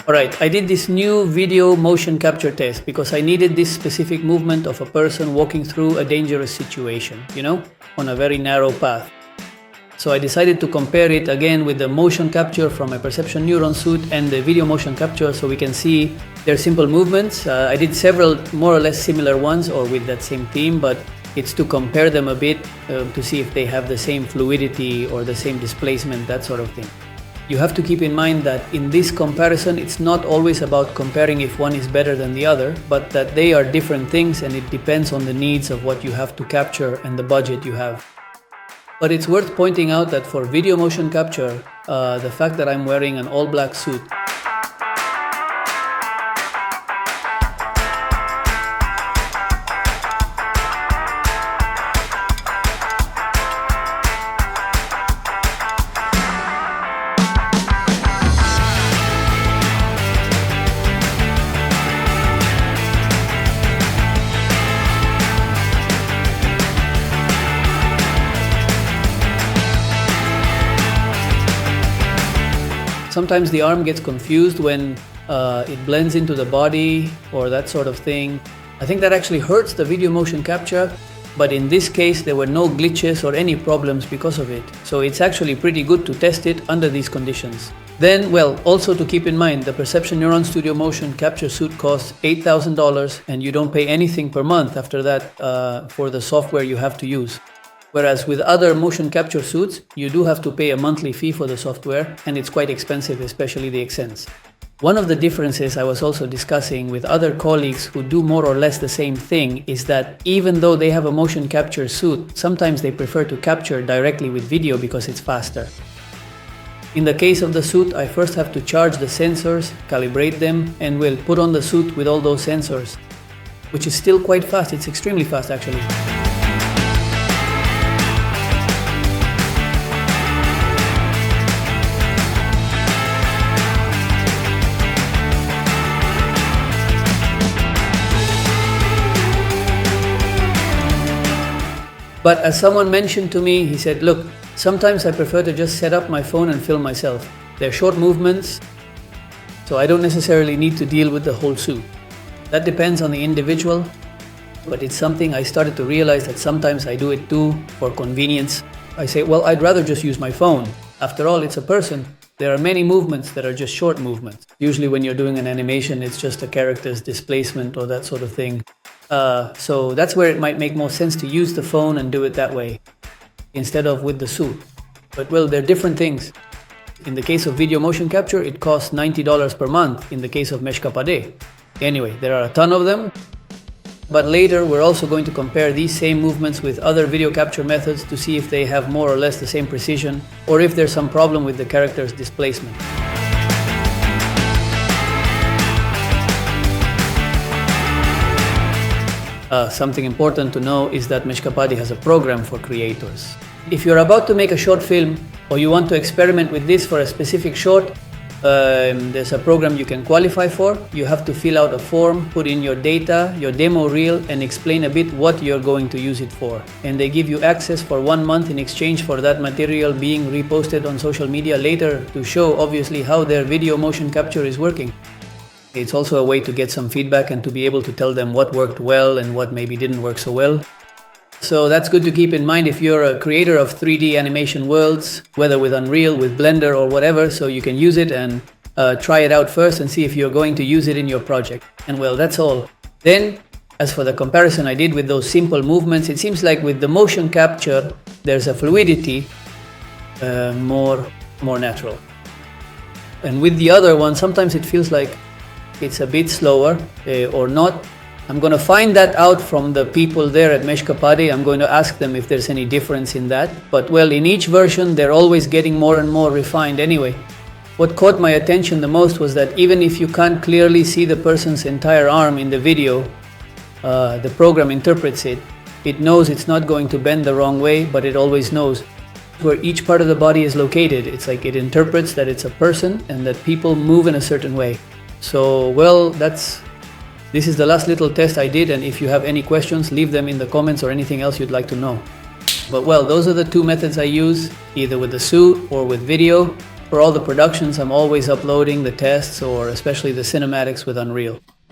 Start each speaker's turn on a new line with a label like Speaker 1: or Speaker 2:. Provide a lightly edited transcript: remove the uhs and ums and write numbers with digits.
Speaker 1: Alright, I did this new video motion capture test because I needed this specific movement of a person walking through a dangerous situation, on a very narrow path. So I decided to compare it again with the motion capture from a perception neuron suit and the video motion capture so we can see their simple movements. I did several more or less similar ones or with that same theme, but it's to compare them a bit to see if they have the same fluidity or the same displacement, that sort of thing. You have to keep in mind that in this comparison, it's not always about comparing if one is better than the other, but that they are different things and it depends on the needs of what you have to capture and the budget you have. But it's worth pointing out that for video motion capture, the fact that I'm wearing an all-black suit sometimes the arm gets confused when it blends into the body or that sort of thing. I think that actually hurts the video motion capture, but in this case there were no glitches or any problems because of it. So it's actually pretty good to test it under these conditions. Then, well, also to keep in mind, the Perception Neuron Studio Motion Capture Suit costs $8,000 and you don't pay anything per month after that for the software you have to use. Whereas with other motion capture suits, you do have to pay a monthly fee for the software and it's quite expensive, especially the Xsense. One of the differences I was also discussing with other colleagues who do more or less the same thing is that even though they have a motion capture suit, sometimes they prefer to capture directly with video because it's faster. In the case of the suit, I first have to charge the sensors, calibrate them, and will put on the suit with all those sensors, which is still quite fast. It's extremely fast actually. But as someone mentioned to me, he said, look, sometimes I prefer to just set up my phone and film myself. They're short movements, so I don't necessarily need to deal with the whole suit. That depends on the individual, but it's something I started to realize that sometimes I do it too for convenience. I say, well, I'd rather just use my phone. After all, it's a person. There are many movements that are just short movements. Usually when you're doing an animation, it's just a character's displacement or that sort of thing. So that's where it might make more sense to use the phone and do it that way instead of with the suit. But well, they're different things. In the case of video motion capture, it costs $90 per month in the case of Meshkapade. Anyway, there are a ton of them. But later, we're also going to compare these same movements with other video capture methods to see if they have more or less the same precision or if there's some problem with the character's displacement. Something important to know is that Meshkapade has a program for creators. If you're about to make a short film or you want to experiment with this for a specific short, there's a program you can qualify for. You have to fill out a form, put in your data, your demo reel, and explain a bit what you're going to use it for. And they give you access for 1 month in exchange for that material being reposted on social media later to show obviously how their video motion capture is working. It's also a way to get some feedback and to be able to tell them what worked well and what maybe didn't work so well. So that's good to keep in mind if you're a creator of 3D animation worlds, whether with Unreal, with Blender or whatever, so you can use it and try it out first and see if you're going to use it in your project. And well, that's all. Then, as for the comparison I did with those simple movements, it seems like with the motion capture, there's a fluidity more natural. And with the other one, sometimes it feels like it's a bit slower or not. I'm going to find that out from the people there at Meshkapade. I'm going to ask them if there's any difference in that. But well, in each version, they're always getting more and more refined anyway. What caught my attention the most was that even if you can't clearly see the person's entire arm in the video, the program interprets it. It knows it's not going to bend the wrong way, but it always knows where each part of the body is located. It's like it interprets that it's a person and that people move in a certain way. So, well, this is the last little test I did, and if you have any questions, leave them in the comments or anything else you'd like to know. But well, those are the two methods I use, either with the suit or with video. For all the productions, I'm always uploading the tests or especially the cinematics with Unreal.